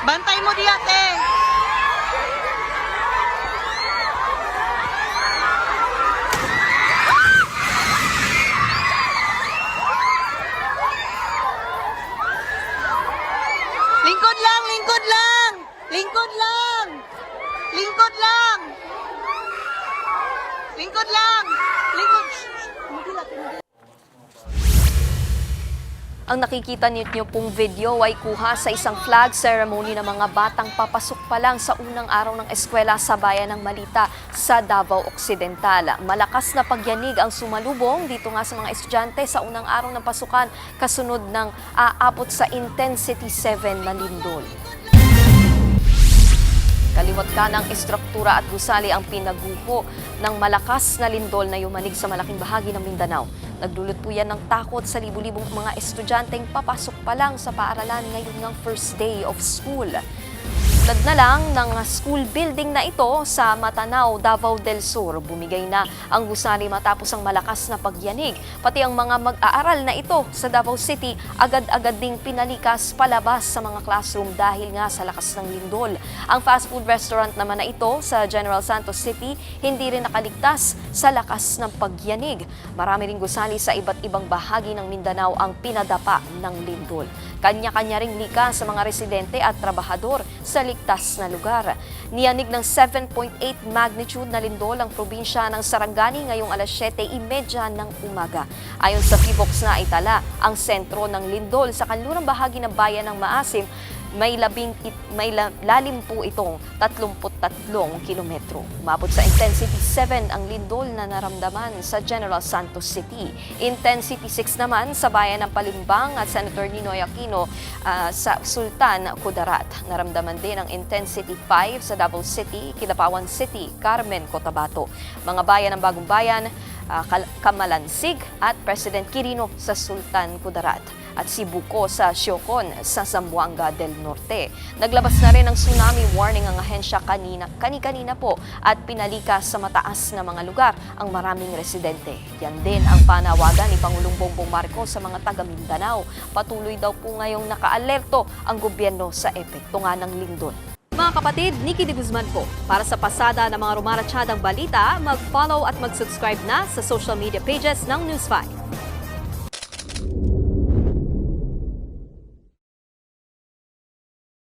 Bantay mo di ate. Lingkod lang, lingkod lang. Lingkod lang. Lingkod lang. Lingkod lang. Lingkod. Ang nakikita ninyo pong video ay kuha sa isang flag ceremony ng mga batang papasok pa lang sa unang araw ng eskwela sa bayan ng Malita sa Davao Occidental. Malakas na pagyanig ang sumalubong dito nga sa mga estudyante sa unang araw ng pasukan kasunod ng aabot sa intensity 7 na lindol. Kaliwat ka ng estruktura at gusali ang pinaguho ng malakas na lindol na yumanig sa malaking bahagi ng Mindanao. Nagdulot po yan ng takot sa libu-libong mga estudyanteng papasok pa lang sa paaralan ngayon ng first day of school. Tulad na lang ng school building na ito sa Matanao, Davao del Sur. Bumigay na ang gusali matapos ang malakas na pagyanig. Pati ang mga mag-aaral na ito sa Davao City agad-agad ding pinalikas palabas sa mga classroom dahil nga sa lakas ng lindol. Ang fast food restaurant naman na ito sa General Santos City hindi rin nakaligtas sa lakas ng pagyanig. Marami ring gusali sa iba't ibang bahagi ng Mindanao ang pinadapa ng lindol. Kanya-kanya ring likas sa mga residente at trabahador sa ligtas na lugar. Niyanig ng 7.8 magnitude na lindol ang probinsya ng Sarangani ngayong alas 7:30 ng umaga. Ayon sa PHIVOLCS na itala, ang sentro ng lindol sa kanlurang bahagi ng bayan ng Maasim may lalim po itong 33 kilometro. Umabot sa intensity 7 ang lindol na naramdaman sa General Santos City. Intensity 6 naman sa bayan ng Palimbang at Senator Ninoy Aquino sa Sultan Kudarat. Naramdaman din ang intensity 5 sa Davao City, Kidapawan City, Carmen, Cotabato. Mga bayan ng Bagong Bayan, Kamalansig at President Quirino sa Sultan Kudarat at Sibuco sa Siocon sa Zamboanga del Norte. Naglabas na rin ng tsunami warning ang ahensya kani-kanina po at pinalikas sa mataas na mga lugar ang maraming residente. Yan din ang panawagan ni Pangulong Bongbong Marcos sa mga taga Mindanao. Patuloy daw po ngayong nakaalerto ang gobyerno sa epekto nga ng lindol. Mga kapatid, Nikki de Guzman po. Para sa pasada ng mga rumaratsyadang balita, mag-follow at mag-subscribe na sa social media pages ng News 5.